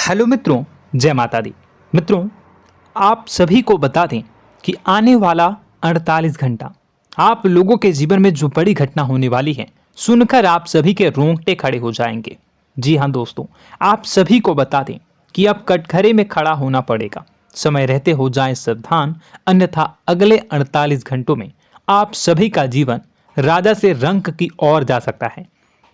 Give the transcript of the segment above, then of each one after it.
Hello मित्रों, जय माता दी। मित्रों, आप सभी को बता दें कि आने वाला 48 घंटा आप लोगों के जीवन में जो बड़ी घटना होने वाली है, सुनकर आप सभी के रोंगटे खड़े हो जाएंगे। जी हाँ दोस्तों, आप सभी को बता दें कि अब कटघरे में खड़ा होना पड़ेगा। समय रहते हो जाएं सावधान, अन्यथा अगले 48 घंटों में आप सभी का जीवन राजा से रंक की ओर जा सकता है।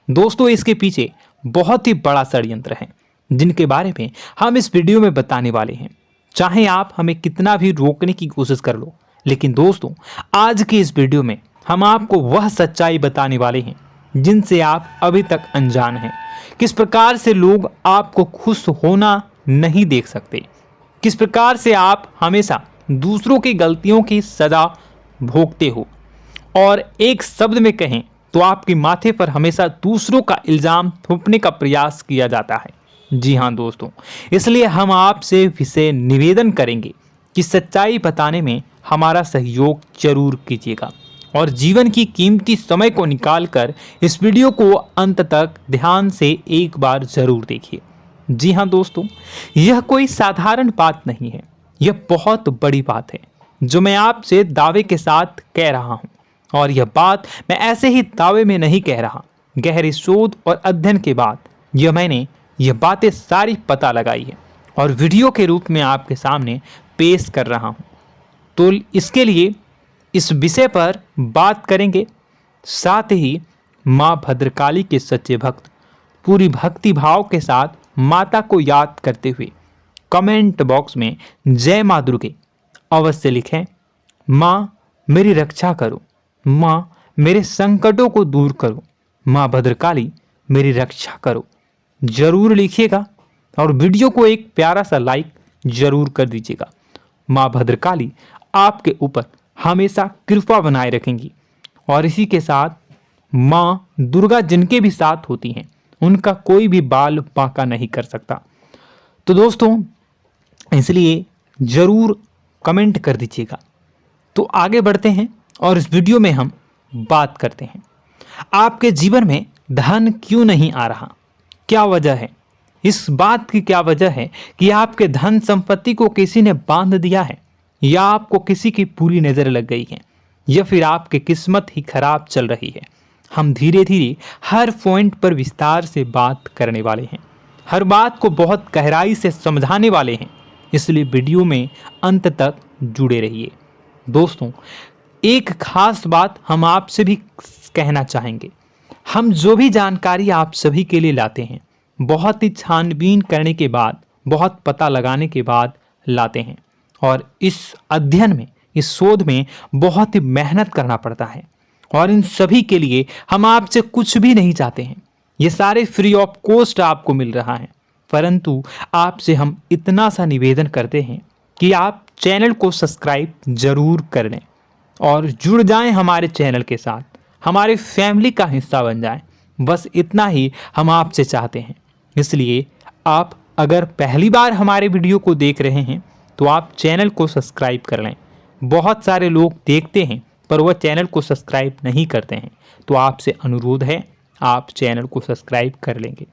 दोस्तों, इसके पीछे बहुत ही बड़ा षड्यंत्र है जिनके बारे में हम इस वीडियो में बताने वाले हैं। चाहे आप हमें कितना भी रोकने की कोशिश कर लो, लेकिन दोस्तों आज की इस वीडियो में हम आपको वह सच्चाई बताने वाले हैं जिनसे आप अभी तक अनजान हैं। किस प्रकार से लोग आपको खुश होना नहीं देख सकते, किस प्रकार से आप हमेशा दूसरों की गलतियों की सजा भोगते हो, और एक शब्द में कहें तो आपके माथे पर हमेशा दूसरों का इल्जाम थोपने का प्रयास किया जाता है। जी हाँ दोस्तों, इसलिए हम आपसे विशेष निवेदन करेंगे कि सच्चाई बताने में हमारा सहयोग जरूर कीजिएगा और जीवन की कीमती समय को निकालकर इस वीडियो को अंत तक ध्यान से एक बार जरूर देखिए। जी हाँ दोस्तों, यह कोई साधारण बात नहीं है, यह बहुत बड़ी बात है जो मैं आपसे दावे के साथ कह रहा हूँ। और यह बात मैं ऐसे ही दावे में नहीं कह रहा, गहरी शोध और अध्ययन के बाद मैंने यह बातें सारी पता लगाई है और वीडियो के रूप में आपके सामने पेश कर रहा हूँ। तो इसके लिए इस विषय पर बात करेंगे। साथ ही माँ भद्रकाली के सच्चे भक्त पूरी भक्ति भाव के साथ माता को याद करते हुए कमेंट बॉक्स में जय माँ दुर्गे अवश्य लिखें। माँ मेरी रक्षा करो, माँ मेरे संकटों को दूर करो, माँ भद्रकाली मेरी रक्षा करो, जरूर लिखिएगा और वीडियो को एक प्यारा सा लाइक जरूर कर दीजिएगा। माँ भद्रकाली आपके ऊपर हमेशा कृपा बनाए रखेंगी और इसी के साथ माँ दुर्गा जिनके भी साथ होती हैं उनका कोई भी बाल बांका नहीं कर सकता। तो दोस्तों, इसलिए जरूर कमेंट कर दीजिएगा। तो आगे बढ़ते हैं और इस वीडियो में हम बात करते हैं, आपके जीवन में धन क्यों नहीं आ रहा, क्या वजह है। इस बात की क्या वजह है कि आपके धन संपत्ति को किसी ने बांध दिया है, या आपको किसी की पूरी नजर लग गई है, या फिर आपकी किस्मत ही खराब चल रही है। हम धीरे धीरे हर पॉइंट पर विस्तार से बात करने वाले हैं, हर बात को बहुत गहराई से समझाने वाले हैं, इसलिए वीडियो में अंत तक जुड़े रहिए। दोस्तों, एक खास बात हम आपसे भी कहना चाहेंगे, हम जो भी जानकारी आप सभी के लिए लाते हैं बहुत ही छानबीन करने के बाद, बहुत पता लगाने के बाद लाते हैं, और इस अध्ययन में, इस शोध में बहुत ही मेहनत करना पड़ता है। और इन सभी के लिए हम आपसे कुछ भी नहीं चाहते हैं, ये सारे फ्री ऑफ कॉस्ट आपको मिल रहा है। परंतु आपसे हम इतना सा निवेदन करते हैं कि आप चैनल को सब्सक्राइब जरूर कर लें और जुड़ जाएं हमारे चैनल के साथ, हमारे फैमिली का हिस्सा बन जाएं। बस इतना ही हम आपसे चाहते हैं। इसलिए आप अगर पहली बार हमारे वीडियो को देख रहे हैं तो आप चैनल को सब्सक्राइब कर लें। बहुत सारे लोग देखते हैं पर वह चैनल को सब्सक्राइब नहीं करते हैं, तो आपसे अनुरोध है आप चैनल को सब्सक्राइब कर लेंगे।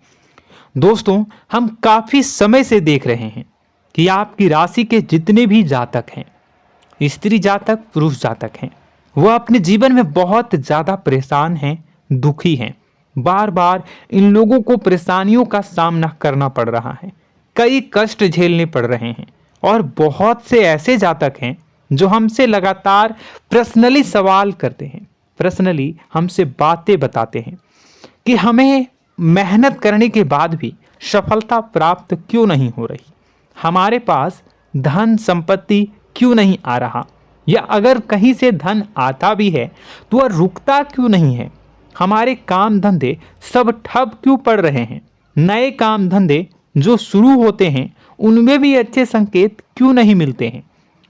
दोस्तों, हम काफ़ी समय से देख रहे हैं कि आपकी राशि के जितने भी जातक हैं, स्त्री जातक पुरुष जातक हैं, वह अपने जीवन में बहुत ज़्यादा परेशान हैं, दुखी हैं। बार बार इन लोगों को परेशानियों का सामना करना पड़ रहा है, कई कष्ट झेलने पड़ रहे हैं। और बहुत से ऐसे जातक हैं जो हमसे लगातार पर्सनली सवाल करते हैं, पर्सनली हमसे बातें बताते हैं कि हमें मेहनत करने के बाद भी सफलता प्राप्त क्यों नहीं हो रही, हमारे पास धन संपत्ति क्यों नहीं आ रहा, या अगर कहीं से धन आता भी है तो वह रुकता क्यों नहीं है, हमारे काम धंधे सब ठप क्यों पड़ रहे हैं, नए काम धंधे जो शुरू होते हैं उनमें भी अच्छे संकेत क्यों नहीं मिलते हैं,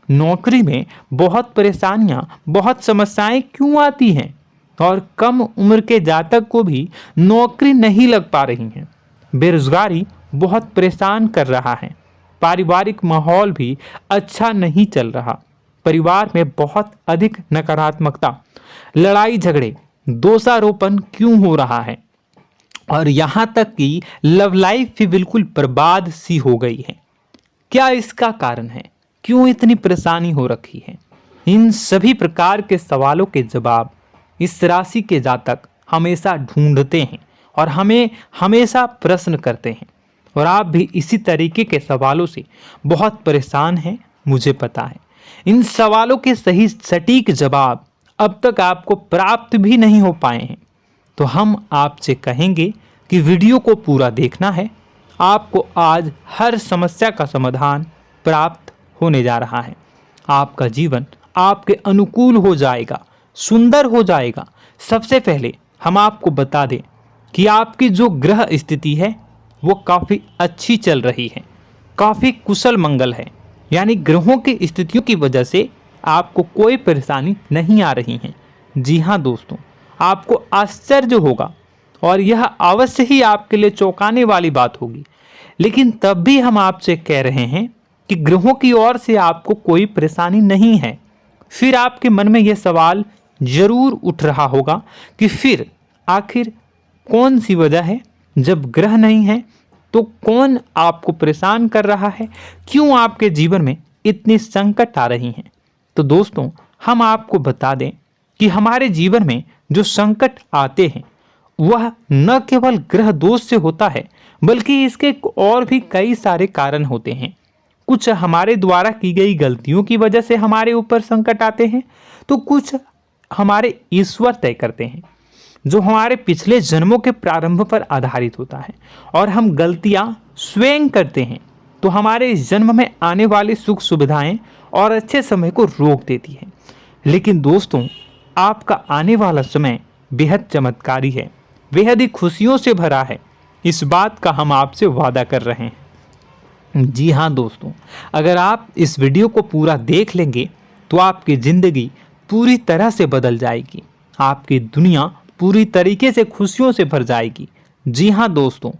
नौकरी में बहुत परेशानियां, बहुत समस्याएं क्यों आती हैं, और कम उम्र के जातक को भी नौकरी नहीं लग पा रही हैं, बेरोजगारी बहुत परेशान कर रहा है, पारिवारिक माहौल भी अच्छा नहीं चल रहा, परिवार में बहुत अधिक नकारात्मकता, लड़ाई झगड़े, दोषारोपण क्यों हो रहा है, और यहाँ तक कि लव लाइफ भी बिल्कुल बर्बाद सी हो गई है। क्या इसका कारण है? क्यों इतनी परेशानी हो रखी है? इन सभी प्रकार के सवालों के जवाब इस राशि के जातक हमेशा ढूंढते हैं और हमें हमेशा प्रश्न करते हैं, और आप भी इसी तरीके के सवालों से बहुत परेशान हैं, मुझे पता है। इन सवालों के सही सटीक जवाब अब तक आपको प्राप्त भी नहीं हो पाए हैं, तो हम आपसे कहेंगे कि वीडियो को पूरा देखना है। आपको आज हर समस्या का समाधान प्राप्त होने जा रहा है। आपका जीवन आपके अनुकूल हो जाएगा, सुंदर हो जाएगा। सबसे पहले हम आपको बता दें कि आपकी जो ग्रह स्थिति है वो काफ़ी अच्छी चल रही है, काफ़ी कुशल मंगल है, यानी ग्रहों की स्थितियों की वजह से आपको कोई परेशानी नहीं आ रही है। जी हाँ दोस्तों, आपको आश्चर्य होगा और यह अवश्य ही आपके लिए चौंकाने वाली बात होगी, लेकिन तब भी हम आपसे कह रहे हैं कि ग्रहों की ओर से आपको कोई परेशानी नहीं है। फिर आपके मन में यह सवाल जरूर उठ रहा होगा कि फिर आखिर कौन सी वजह है? जब ग्रह नहीं है तो कौन आपको परेशान कर रहा है? क्यों आपके जीवन में इतनी संकट आ रही हैं? तो दोस्तों, हम आपको बता दें कि हमारे जीवन में जो संकट आते हैं वह न केवल ग्रह दोष से होता है, बल्कि इसके और भी कई सारे कारण होते हैं। कुछ हमारे द्वारा की गई गलतियों की वजह से हमारे ऊपर संकट आते हैं, तो कुछ हमारे ईश्वर तय करते हैं, जो हमारे पिछले जन्मों के प्रारंभ पर आधारित होता है। और हम गलतियां स्वयं करते हैं तो हमारे इस जन्म में आने वाली सुख सुविधाएं और अच्छे समय को रोक देती है। लेकिन दोस्तों, आपका आने वाला समय बेहद चमत्कारी है, बेहद ही खुशियों से भरा है। इस बात का हम आपसे वादा कर रहे हैं। जी हाँ दोस्तों, अगर आप इस वीडियो को पूरा देख लेंगे तो आपकी ज़िंदगी पूरी तरह से बदल जाएगी, आपकी दुनिया पूरी तरीके से खुशियों से भर जाएगी। जी हाँ दोस्तों,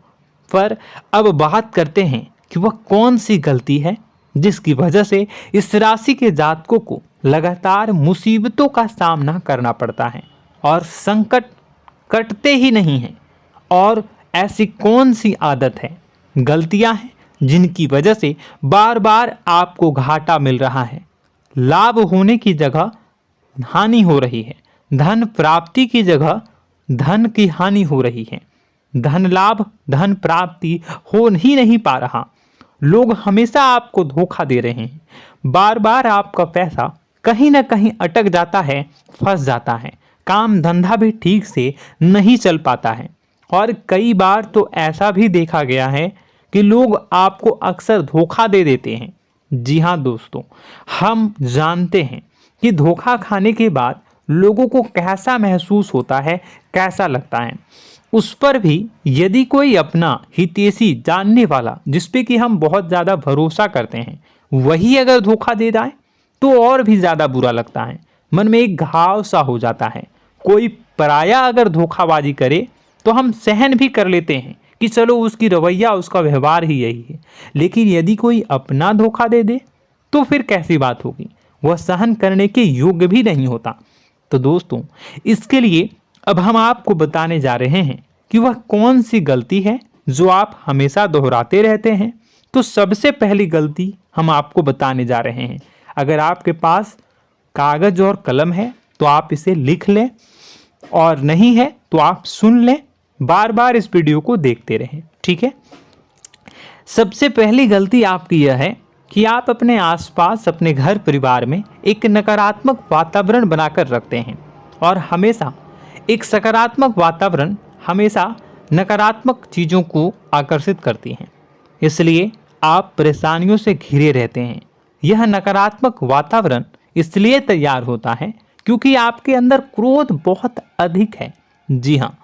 पर अब बात करते हैं कि वह कौन सी गलती है जिसकी वजह से इस राशि के जातकों को लगातार मुसीबतों का सामना करना पड़ता है और संकट कटते ही नहीं हैं। और ऐसी कौन सी आदत है, गलतियां हैं जिनकी वजह से बार बार आपको घाटा मिल रहा है, लाभ होने की जगह हानि हो रही है, धन प्राप्ति की जगह धन की हानि हो रही है, धन लाभ धन प्राप्ति हो ही नहीं पा रहा, लोग हमेशा आपको धोखा दे रहे हैं, बार बार आपका पैसा कहीं ना कहीं अटक जाता है, फंस जाता है, काम धंधा भी ठीक से नहीं चल पाता है। और कई बार तो ऐसा भी देखा गया है कि लोग आपको अक्सर धोखा दे देते हैं। जी हाँ दोस्तों, हम जानते हैं कि धोखा खाने के बाद लोगों को कैसा महसूस होता है, कैसा लगता है। उस पर भी यदि कोई अपना हितैषी जानने वाला, जिस पे कि हम बहुत ज़्यादा भरोसा करते हैं, वही अगर धोखा दे जाए तो और भी ज़्यादा बुरा लगता है, मन में एक घाव सा हो जाता है। कोई पराया अगर धोखाबाजी करे तो हम सहन भी कर लेते हैं कि चलो उसकी रवैया, उसका व्यवहार ही यही है, लेकिन यदि कोई अपना धोखा दे दे तो फिर कैसी बात होगी, वह सहन करने के योग्य भी नहीं होता। तो दोस्तों, इसके लिए अब हम आपको बताने जा रहे हैं कि वह कौन सी गलती है जो आप हमेशा दोहराते रहते हैं। तो सबसे पहली गलती हम आपको बताने जा रहे हैं। अगर आपके पास कागज और कलम है तो आप इसे लिख लें, और नहीं है तो आप सुन लें, बार बार इस वीडियो को देखते रहें, ठीक है। सबसे पहली गलती आपकी यह है कि आप अपने आसपास, अपने घर परिवार में एक नकारात्मक वातावरण बनाकर रखते हैं, और हमेशा एक सकारात्मक वातावरण हमेशा नकारात्मक चीज़ों को आकर्षित करती हैं, इसलिए आप परेशानियों से घिरे रहते हैं। यह नकारात्मक वातावरण इसलिए तैयार होता है क्योंकि आपके अंदर क्रोध बहुत अधिक है। जी हाँ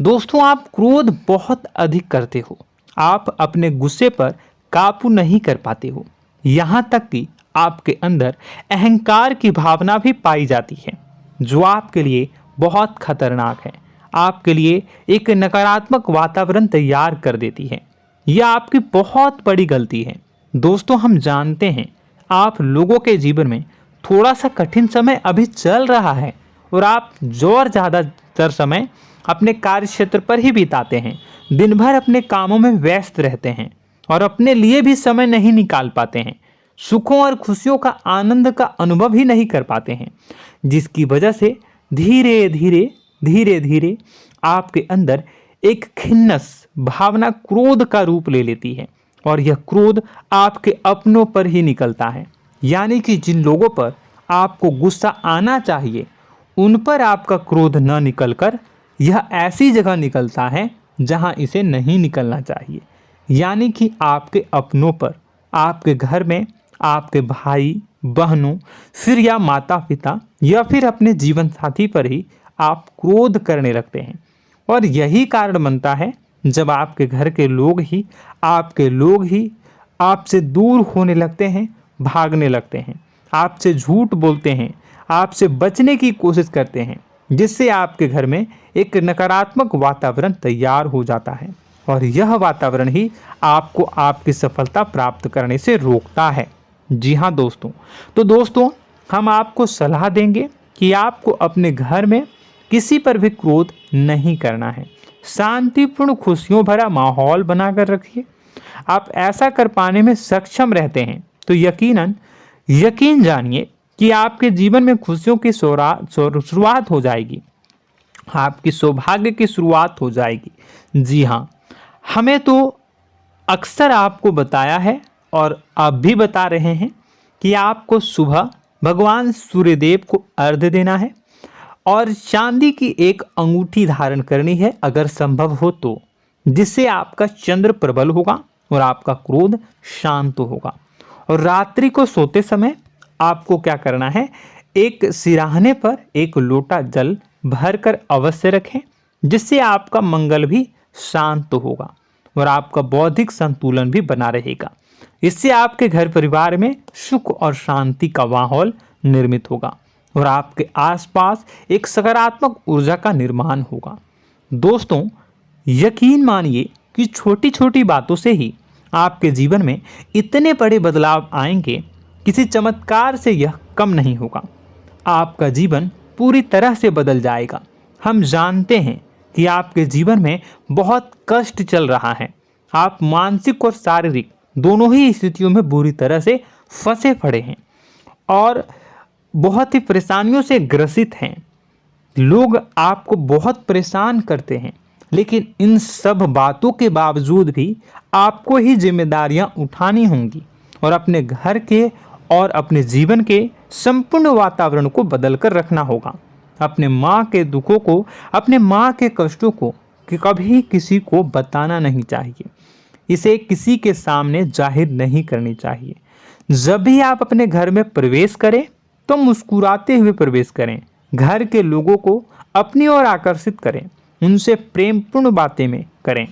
दोस्तों, आप क्रोध बहुत अधिक करते हो, आप अपने गुस्से पर काबू नहीं कर पाते हो, यहाँ तक कि आपके अंदर अहंकार की भावना भी पाई जाती है, जो आपके लिए बहुत खतरनाक है, आपके लिए एक नकारात्मक वातावरण तैयार कर देती है। यह आपकी बहुत बड़ी गलती है। दोस्तों, हम जानते हैं आप लोगों के जीवन में थोड़ा सा कठिन समय अभी चल रहा है, और आप ज़्यादातर समय अपने कार्य क्षेत्र पर ही बिताते हैं, दिन भर अपने कामों में व्यस्त रहते हैं और अपने लिए भी समय नहीं निकाल पाते हैं, सुखों और खुशियों का आनंद का अनुभव ही नहीं कर पाते हैं, जिसकी वजह से धीरे धीरे आपके अंदर एक खिन्नस भावना क्रोध का रूप ले लेती है और यह क्रोध आपके अपनों पर ही निकलता है। यानी कि जिन लोगों पर आपको गुस्सा आना चाहिए उन पर आपका क्रोध न निकलकर यह ऐसी जगह निकलता है जहां इसे नहीं निकलना चाहिए। यानी कि आपके अपनों पर, आपके घर में, आपके भाई बहनों, फिर या माता पिता या फिर अपने जीवन साथी पर ही आप क्रोध करने लगते हैं। और यही कारण बनता है जब आपके घर के लोग ही आपसे दूर होने लगते हैं, भागने लगते हैं, आपसे झूठ बोलते हैं, आपसे बचने की कोशिश करते हैं, जिससे आपके घर में एक नकारात्मक वातावरण तैयार हो जाता है और यह वातावरण ही आपको आपकी सफलता प्राप्त करने से रोकता है। जी हाँ दोस्तों, तो दोस्तों हम आपको सलाह देंगे कि आपको अपने घर में किसी पर भी क्रोध नहीं करना है। शांतिपूर्ण खुशियों भरा माहौल बनाकर रखिए। आप ऐसा कर पाने में सक्षम रहते हैं तो यकीन जानिए कि आपके जीवन में खुशियों की शुरुआत हो जाएगी, आपकी सौभाग्य की शुरुआत हो जाएगी। जी हाँ, हमें तो अक्सर आपको बताया है और आप भी बता रहे हैं कि आपको सुबह भगवान सूर्यदेव को अर्घ्य देना है और चांदी की एक अंगूठी धारण करनी है अगर संभव हो तो, जिससे आपका चंद्र प्रबल होगा और आपका क्रोध शांत होगा। और रात्रि को सोते समय आपको क्या करना है, एक सिराहने पर एक लोटा जल भरकर अवश्य रखें, जिससे आपका मंगल भी शांत होगा और आपका बौद्धिक संतुलन भी बना रहेगा। इससे आपके घर परिवार में सुख और शांति का माहौल निर्मित होगा और आपके आसपास एक सकारात्मक ऊर्जा का निर्माण होगा। दोस्तों यकीन मानिए कि छोटी छोटी बातों से ही आपके जीवन में इतने बड़े बदलाव आएंगे, किसी चमत्कार से यह कम नहीं होगा। आपका जीवन पूरी तरह से बदल जाएगा। हम जानते हैं कि आपके जीवन में बहुत कष्ट चल रहा है, आप मानसिक और शारीरिक दोनों ही स्थितियों में बुरी तरह से फंसे पड़े हैं और बहुत ही परेशानियों से ग्रसित हैं। लोग आपको बहुत परेशान करते हैं, लेकिन इन सब बातों के बावजूद भी आपको ही जिम्मेदारियां उठानी होंगी और अपने घर के और अपने जीवन के संपूर्ण वातावरण को बदल कर रखना होगा। अपने माँ के दुखों को, अपने माँ के कष्टों को कभी किसी को बताना नहीं चाहिए, इसे किसी के सामने जाहिर नहीं करनी चाहिए। जब भी आप अपने घर में प्रवेश करें तो मुस्कुराते हुए प्रवेश करें, घर के लोगों को अपनी ओर आकर्षित करें, उनसे प्रेमपूर्ण बातें में करें।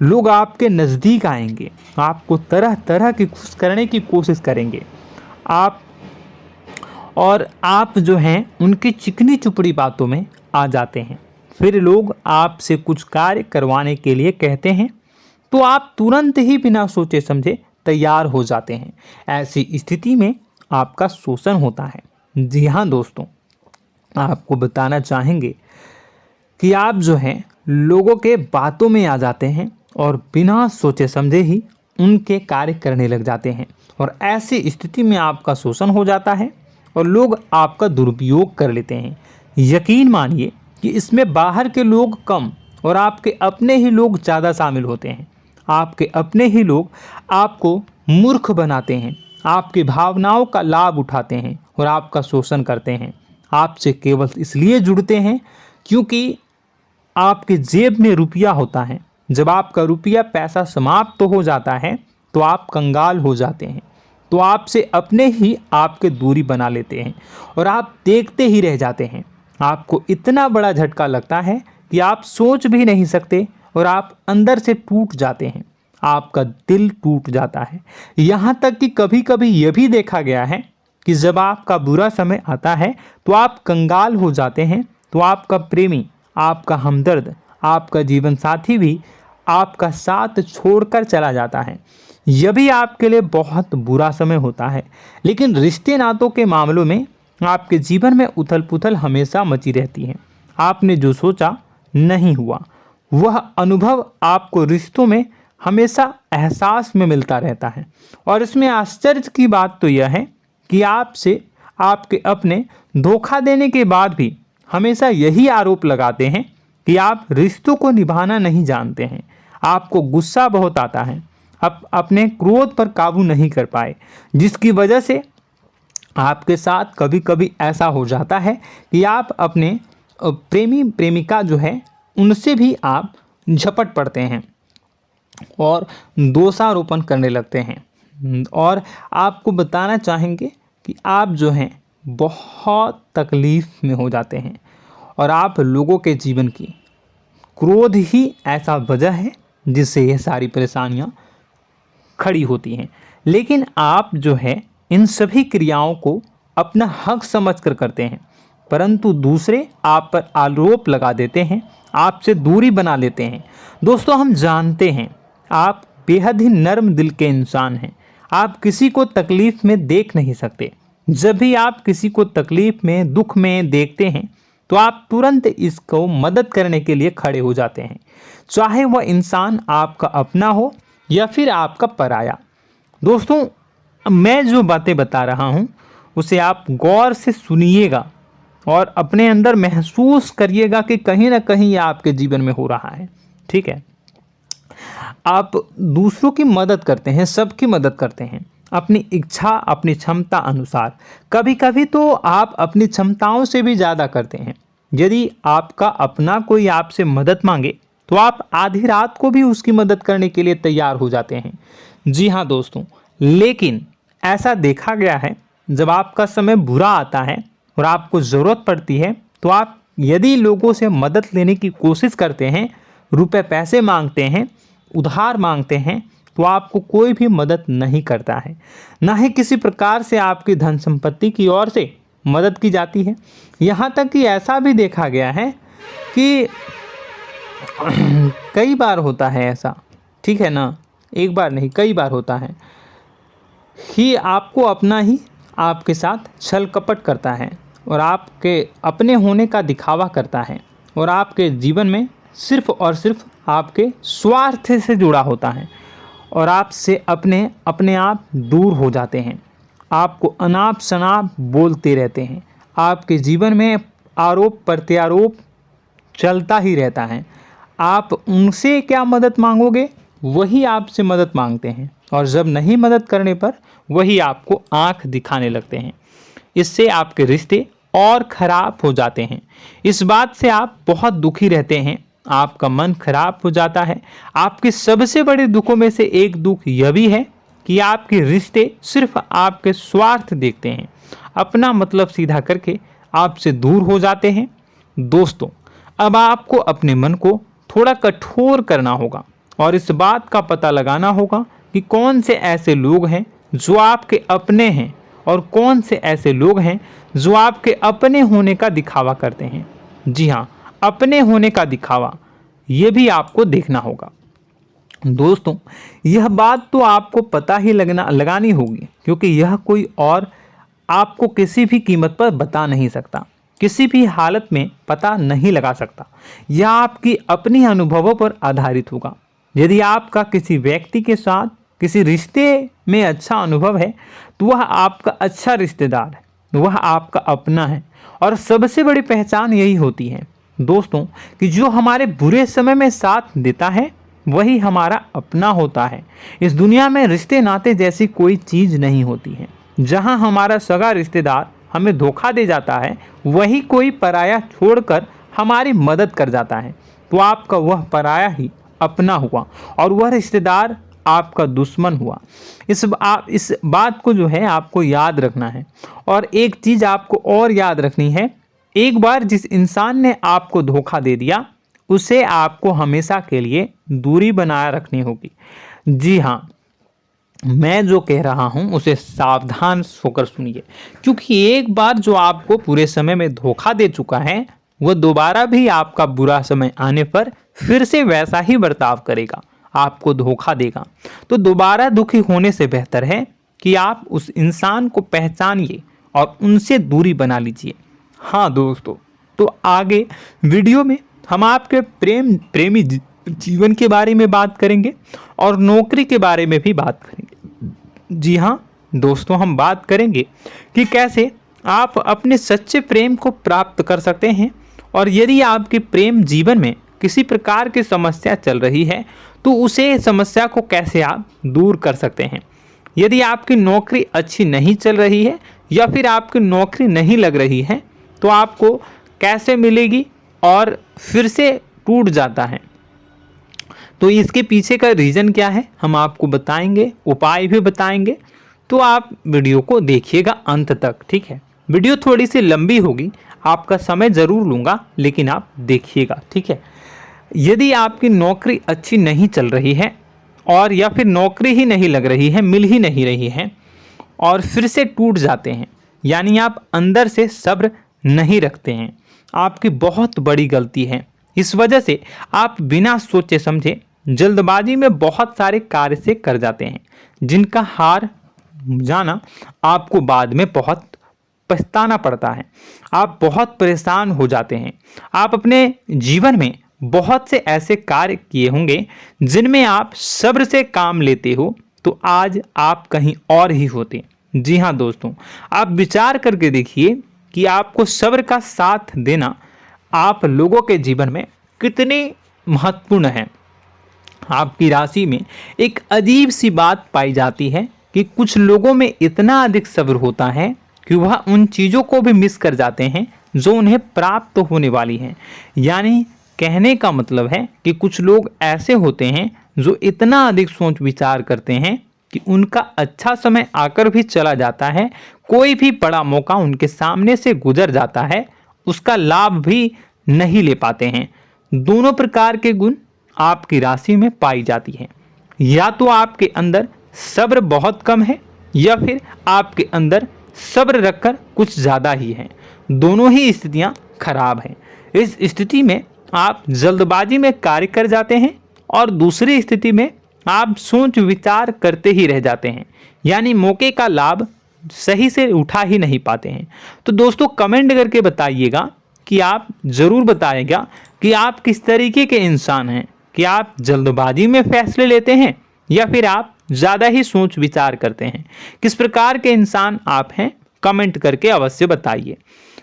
लोग आपके नज़दीक आएंगे, आपको तरह तरह की खुश करने की कोशिश करेंगे। आप जो हैं उनकी चिकनी चुपड़ी बातों में आ जाते हैं। फिर लोग आपसे कुछ कार्य करवाने के लिए कहते हैं तो आप तुरंत ही बिना सोचे समझे तैयार हो जाते हैं। ऐसी स्थिति में आपका शोषण होता है। जी हाँ दोस्तों, आपको बताना चाहेंगे कि आप जो हैं लोगों के बातों में आ जाते हैं और बिना सोचे समझे ही उनके कार्य करने लग जाते हैं और ऐसी स्थिति में आपका शोषण हो जाता है और लोग आपका दुरुपयोग कर लेते हैं। यकीन मानिए कि इसमें बाहर के लोग कम और आपके अपने ही लोग ज़्यादा शामिल होते हैं। आपके अपने ही लोग आपको मूर्ख बनाते हैं, आपकी भावनाओं का लाभ उठाते हैं और आपका शोषण करते हैं। आपसे केवल इसलिए जुड़ते हैं क्योंकि आपके जेब में रुपया होता है। जब आपका रुपया पैसा समाप्त हो जाता है तो आप कंगाल हो जाते हैं, तो आपसे अपने ही आपके दूरी बना लेते हैं और आप देखते ही रह जाते हैं। आपको इतना बड़ा झटका लगता है कि आप सोच भी नहीं सकते और आप अंदर से टूट जाते हैं, आपका दिल टूट जाता है। यहाँ तक कि कभी कभी यह भी देखा गया है कि जब आपका बुरा समय आता है तो आप कंगाल हो जाते हैं, तो आपका प्रेमी, आपका हमदर्द, आपका जीवन साथी भी आपका साथ छोड़कर चला जाता है। यह भी आपके लिए बहुत बुरा समय होता है। लेकिन रिश्ते नातों के मामलों में आपके जीवन में उथल पुथल हमेशा मची रहती है। आपने जो सोचा नहीं हुआ। वह अनुभव आपको रिश्तों में हमेशा एहसास में मिलता रहता है। और इसमें आश्चर्य की बात तो यह है कि आपसे आपके अपने धोखा देने के बाद भी हमेशा यही आरोप लगाते हैं कि आप रिश्तों को निभाना नहीं जानते हैं। आपको गुस्सा बहुत आता है, आप अपने क्रोध पर काबू नहीं कर पाए, जिसकी वजह से आपके साथ कभी कभी ऐसा हो जाता है कि आप अपने प्रेमी प्रेमिका जो है उनसे भी आप झपट पड़ते हैं और दोषारोपण करने लगते हैं। और आपको बताना चाहेंगे कि आप जो हैं बहुत तकलीफ़ में हो जाते हैं और आप लोगों के जीवन की क्रोध ही ऐसा वजह है जिससे ये सारी परेशानियां खड़ी होती हैं। लेकिन आप जो है इन सभी क्रियाओं को अपना हक समझकर करते हैं, परंतु दूसरे आप पर आरोप लगा देते हैं, आपसे दूरी बना लेते हैं। दोस्तों, हम जानते हैं आप बेहद ही नर्म दिल के इंसान हैं। आप किसी को तकलीफ़ में देख नहीं सकते। जब भी आप किसी को तकलीफ़ में, दुख में देखते हैं तो आप तुरंत इसको मदद करने के लिए खड़े हो जाते हैं, चाहे वह इंसान आपका अपना हो या फिर आपका पराया। दोस्तों, मैं जो बातें बता रहा हूँ उसे आप गौर से सुनिएगा और अपने अंदर महसूस करिएगा कि कहीं ना कहीं ये आपके जीवन में हो रहा है। ठीक है, आप दूसरों की मदद करते हैं, सबकी मदद करते हैं अपनी इच्छा, अपनी क्षमता अनुसार। कभी कभी तो आप अपनी क्षमताओं से भी ज़्यादा करते हैं। यदि आपका अपना कोई आपसे मदद मांगे तो आप आधी रात को भी उसकी मदद करने के लिए तैयार हो जाते हैं। जी हाँ दोस्तों, लेकिन ऐसा देखा गया है जब आपका समय बुरा आता है और आपको ज़रूरत पड़ती है तो आप यदि लोगों से मदद लेने की कोशिश करते हैं, रुपए पैसे मांगते हैं, उधार मांगते हैं, तो आपको कोई भी मदद नहीं करता है। ना ही किसी प्रकार से आपकी धन संपत्ति की ओर से मदद की जाती है। यहाँ तक कि ऐसा भी देखा गया है कि कई बार होता है ऐसा, ठीक है ना, एक बार नहीं कई बार होता है कि आपको अपना ही आपके साथ छल कपट करता है और आपके अपने होने का दिखावा करता है और आपके जीवन में सिर्फ और सिर्फ आपके स्वार्थ से जुड़ा होता है और आपसे अपने आप दूर हो जाते हैं। आपको अनाप शनाप बोलते रहते हैं। आपके जीवन में आरोप प्रत्यारोप चलता ही रहता है। आप उनसे क्या मदद मांगोगे, वही आपसे मदद मांगते हैं और जब नहीं मदद करने पर वही आपको आंख दिखाने लगते हैं। इससे आपके रिश्ते और ख़राब हो जाते हैं। इस बात से आप बहुत दुखी रहते हैं, आपका मन खराब हो जाता है। आपके सबसे बड़े दुखों में से एक दुख यह भी है कि आपके रिश्ते सिर्फ आपके स्वार्थ देखते हैं, अपना मतलब सीधा करके आपसे दूर हो जाते हैं। दोस्तों, अब आपको अपने मन को थोड़ा कठोर करना होगा और इस बात का पता लगाना होगा कि कौन से ऐसे लोग हैं जो आपके अपने हैं और कौन से ऐसे लोग हैं जो आपके अपने होने का दिखावा करते हैं। जी हाँ, अपने होने का दिखावा, ये भी आपको देखना होगा। दोस्तों, यह बात तो आपको पता ही लगानी होगी, क्योंकि यह कोई और आपको किसी भी कीमत पर बता नहीं सकता, किसी भी हालत में पता नहीं लगा सकता। यह आपकी अपनी अनुभवों पर आधारित होगा। यदि आपका किसी व्यक्ति के साथ किसी रिश्ते में अच्छा अनुभव है तो वह आपका अच्छा रिश्तेदार है, वह आपका अपना है। और सबसे बड़ी पहचान यही होती है दोस्तों कि जो हमारे बुरे समय में साथ देता है वही हमारा अपना होता है। इस दुनिया में रिश्ते नाते जैसी कोई चीज़ नहीं होती है। जहां हमारा सगा रिश्तेदार हमें धोखा दे जाता है, वही कोई पराया छोड़कर हमारी मदद कर जाता है, तो आपका वह पराया ही अपना हुआ और वह रिश्तेदार आपका दुश्मन हुआ। इस बात को जो है आपको याद रखना है। और एक चीज़ आपको और याद रखनी है, एक बार जिस इंसान ने आपको धोखा दे दिया उसे आपको हमेशा के लिए दूरी बनाए रखनी होगी। जी हाँ, मैं जो कह रहा हूँ उसे सावधान होकर सुनिए, क्योंकि एक बार जो आपको पूरे समय में धोखा दे चुका है वह दोबारा भी आपका बुरा समय आने पर फिर से वैसा ही बर्ताव करेगा, आपको धोखा देगा। तो दोबारा दुखी होने से बेहतर है कि आप उस इंसान को पहचानिए और उनसे दूरी बना लीजिए। हाँ दोस्तों, तो आगे वीडियो में हम आपके प्रेमी जीवन के बारे में बात करेंगे और नौकरी के बारे में भी बात करेंगे। जी हाँ दोस्तों, हम बात करेंगे कि कैसे आप अपने सच्चे प्रेम को प्राप्त कर सकते हैं, और यदि आपके प्रेम जीवन में किसी प्रकार की समस्या चल रही है तो उसे समस्या को कैसे आप दूर कर सकते हैं। यदि आपकी नौकरी अच्छी नहीं चल रही है या फिर आपकी नौकरी नहीं लग रही है तो आपको कैसे मिलेगी और फिर से टूट जाता है, तो इसके पीछे का रीज़न क्या है हम आपको बताएंगे, उपाय भी बताएंगे। तो आप वीडियो को देखिएगा अंत तक, ठीक है। वीडियो थोड़ी सी लंबी होगी, आपका समय ज़रूर लूँगा, लेकिन आप देखिएगा, ठीक है। यदि आपकी नौकरी अच्छी नहीं चल रही है और या फिर नौकरी ही नहीं लग रही है, मिल ही नहीं रही है और फिर से टूट जाते हैं, यानी आप अंदर से सब्र नहीं रखते हैं, आपकी बहुत बड़ी गलती है। इस वजह से आप बिना सोचे समझे जल्दबाजी में बहुत सारे कार्य से कर जाते हैं, जिनका हार जाना आपको बाद में बहुत पछताना पड़ता है। आप बहुत परेशान हो जाते हैं। आप अपने जीवन में बहुत से ऐसे कार्य किए होंगे जिनमें आप सब्र से काम लेते हो, तो आज आप कहीं और ही होते। जी हाँ दोस्तों, आप विचार करके देखिए कि आपको सब्र का साथ देना आप लोगों के जीवन में कितने महत्वपूर्ण है। आपकी राशि में एक अजीब सी बात पाई जाती है कि कुछ लोगों में इतना अधिक सब्र होता है कि वह उन चीज़ों को भी मिस कर जाते हैं जो उन्हें प्राप्त होने वाली हैं। यानी कहने का मतलब है कि कुछ लोग ऐसे होते हैं जो इतना अधिक सोच विचार करते हैं कि उनका अच्छा समय आकर भी चला जाता है, कोई भी बड़ा मौका उनके सामने से गुजर जाता है, उसका लाभ भी नहीं ले पाते हैं। दोनों प्रकार के गुण आपकी राशि में पाई जाती हैं। या तो आपके अंदर सब्र बहुत कम है या फिर आपके अंदर सब्र रखकर कुछ ज़्यादा ही है। दोनों ही स्थितियां खराब हैं। इस स्थिति में आप जल्दबाजी में कार्य कर जाते हैं और दूसरी स्थिति में आप सोच विचार करते ही रह जाते हैं, यानी मौके का लाभ सही से उठा ही नहीं पाते हैं। तो दोस्तों कमेंट करके बताइएगा कि आप ज़रूर बताएगा कि आप किस तरीके के इंसान हैं, कि आप जल्दबाजी में फैसले लेते हैं या फिर आप ज़्यादा ही सोच विचार करते हैं। किस प्रकार के इंसान आप हैं, कमेंट करके अवश्य बताइए।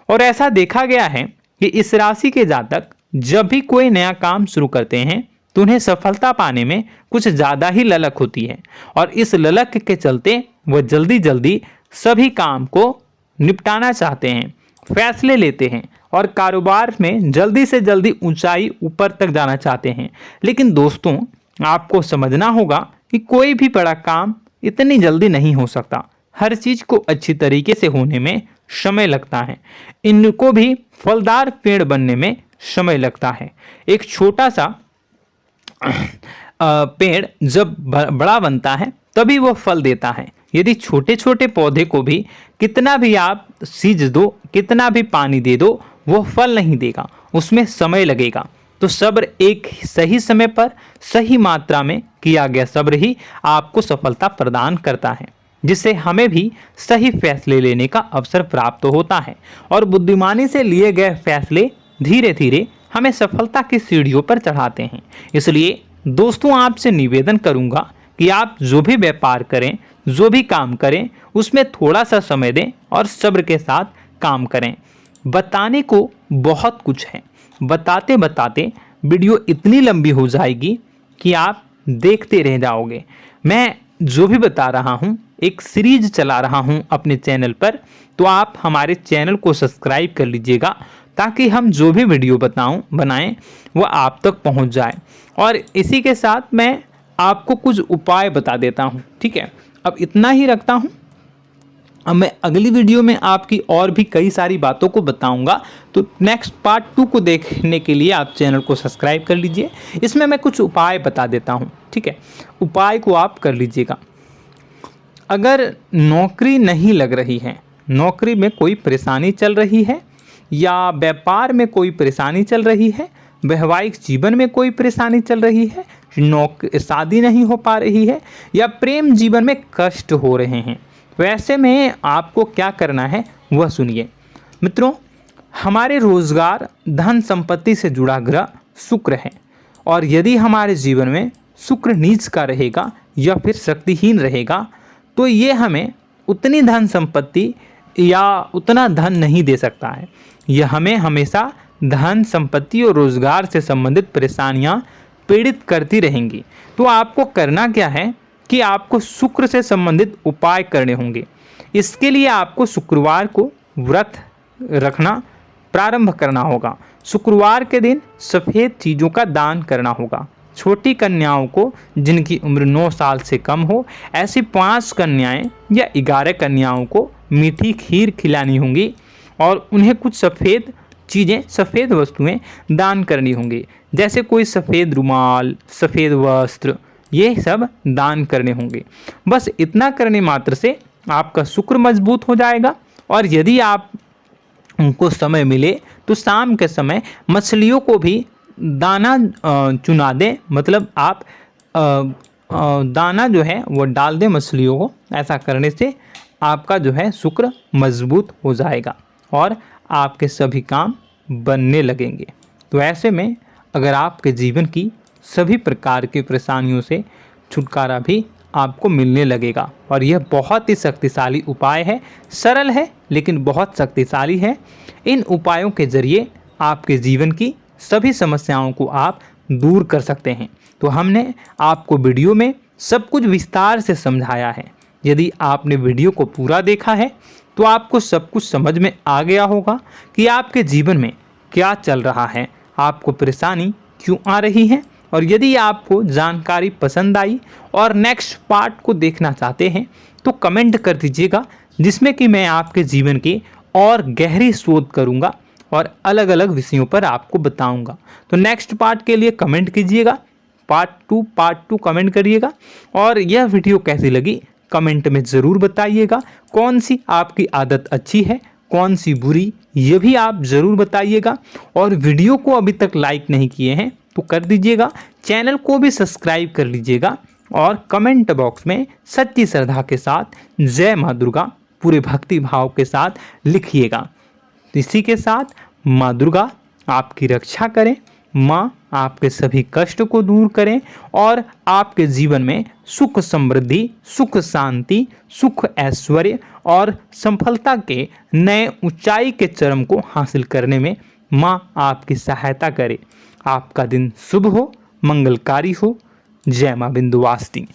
और ऐसा देखा गया है कि इस राशि के जातक जब भी कोई नया काम शुरू करते हैं तो उन्हें सफलता पाने में कुछ ज़्यादा ही ललक होती है, और इस ललक के चलते वह जल्दी जल्दी सभी काम को निपटाना चाहते हैं, फैसले लेते हैं और कारोबार में जल्दी से जल्दी ऊंचाई ऊपर तक जाना चाहते हैं। लेकिन दोस्तों आपको समझना होगा कि कोई भी बड़ा काम इतनी जल्दी नहीं हो सकता। हर चीज़ को अच्छी तरीके से होने में समय लगता है। इनको भी फलदार पेड़ बनने में समय लगता है। एक छोटा सा पेड़ जब बड़ा बनता है तभी वो फल देता है। यदि छोटे छोटे पौधे को भी कितना भी आप सींच दो, कितना भी पानी दे दो, वो फल नहीं देगा, उसमें समय लगेगा। तो सब्र एक सही समय पर सही मात्रा में किया गया सब्र ही आपको सफलता प्रदान करता है, जिससे हमें भी सही फैसले लेने का अवसर प्राप्त होता है। और बुद्धिमानी से लिए गए फैसले धीरे धीरे हमें सफलता की सीढ़ियों पर चढ़ाते हैं। इसलिए दोस्तों आपसे निवेदन करूंगा कि आप जो भी व्यापार करें, जो भी काम करें, उसमें थोड़ा सा समय दें और सब्र के साथ काम करें। बताने को बहुत कुछ है, बताते बताते वीडियो इतनी लंबी हो जाएगी कि आप देखते रह जाओगे। मैं जो भी बता रहा हूँ एक सीरीज चला रहा हूँ अपने चैनल पर, तो आप हमारे चैनल को सब्सक्राइब कर लीजिएगा ताकि हम जो भी वीडियो बनाएं वो आप तक पहुँच जाए। और इसी के साथ मैं आपको कुछ उपाय बता देता हूँ, ठीक है। अब इतना ही रखता हूँ। अब मैं अगली वीडियो में आपकी और भी कई सारी बातों को बताऊंगा। तो नेक्स्ट पार्ट 2 को देखने के लिए आप चैनल को सब्सक्राइब कर लीजिए। इसमें मैं कुछ उपाय बता देता हूं, ठीक है। उपाय को आप कर लीजिएगा। अगर नौकरी नहीं लग रही है, नौकरी में कोई परेशानी चल रही है, या व्यापार में कोई परेशानी चल रही है, वैवाहिक जीवन में कोई परेशानी चल रही है, शादी नहीं हो पा रही है, या प्रेम जीवन में कष्ट हो रहे हैं, वैसे में आपको क्या करना है वह सुनिए। मित्रों, हमारे रोजगार धन संपत्ति से जुड़ा ग्रह शुक्र है, और यदि हमारे जीवन में शुक्र नीच का रहेगा या फिर शक्तिहीन रहेगा तो ये हमें उतनी धन संपत्ति या उतना धन नहीं दे सकता है। यह हमें हमेशा धन संपत्ति और रोजगार से संबंधित परेशानियां पीड़ित करती रहेंगी। तो आपको करना क्या है कि आपको शुक्र से संबंधित उपाय करने होंगे। इसके लिए आपको शुक्रवार को व्रत रखना प्रारंभ करना होगा। शुक्रवार के दिन सफ़ेद चीज़ों का दान करना होगा। छोटी कन्याओं को जिनकी उम्र 9 साल से कम हो, ऐसी 5 कन्याएं या 11 कन्याओं को मीठी खीर खिलानी होंगी और उन्हें कुछ सफ़ेद चीज़ें, सफ़ेद वस्तुएं दान करनी होंगी, जैसे कोई सफ़ेद रुमाल, सफ़ेद वस्त्र, ये सब दान करने होंगे। बस इतना करने मात्र से आपका शुक्र मजबूत हो जाएगा। और यदि आप उनको समय मिले तो शाम के समय मछलियों को भी दाना चुना दें, मतलब आप दाना जो है वो डाल दें मछलियों को। ऐसा करने से आपका जो है शुक्र मजबूत हो जाएगा और आपके सभी काम बनने लगेंगे। तो ऐसे में अगर आपके जीवन की सभी प्रकार की परेशानियों से छुटकारा भी आपको मिलने लगेगा। और यह बहुत ही शक्तिशाली उपाय है, सरल है लेकिन बहुत शक्तिशाली है। इन उपायों के जरिए आपके जीवन की सभी समस्याओं को आप दूर कर सकते हैं। तो हमने आपको वीडियो में सब कुछ विस्तार से समझाया है। यदि आपने वीडियो को पूरा देखा है तो आपको सब कुछ समझ में आ गया होगा कि आपके जीवन में क्या चल रहा है, आपको परेशानी क्यों आ रही है। और यदि आपको जानकारी पसंद आई और नेक्स्ट पार्ट को देखना चाहते हैं तो कमेंट कर दीजिएगा, जिसमें कि मैं आपके जीवन की और गहरी शोध करूंगा और अलग अलग विषयों पर आपको बताऊंगा। तो नेक्स्ट पार्ट के लिए कमेंट कीजिएगा, पार्ट टू कमेंट करिएगा। और यह वीडियो कैसी लगी कमेंट में ज़रूर बताइएगा। कौन सी आपकी आदत अच्छी है, कौन सी बुरी, ये भी आप ज़रूर बताइएगा। और वीडियो को अभी तक लाइक नहीं किए हैं तो कर दीजिएगा, चैनल को भी सब्सक्राइब कर लीजिएगा और कमेंट बॉक्स में सच्ची श्रद्धा के साथ जय माँ दुर्गा पूरे भक्ति भाव के साथ लिखिएगा। इसी के साथ माँ दुर्गा आपकी रक्षा करें, माँ आपके सभी कष्ट को दूर करें और आपके जीवन में सुख समृद्धि, सुख शांति, सुख ऐश्वर्य और सफलता के नए ऊंचाई के चरम को हासिल करने में माँ आपकी सहायता करे। आपका दिन शुभ हो, मंगलकारी हो। जय माँ विंध्यवासिनी।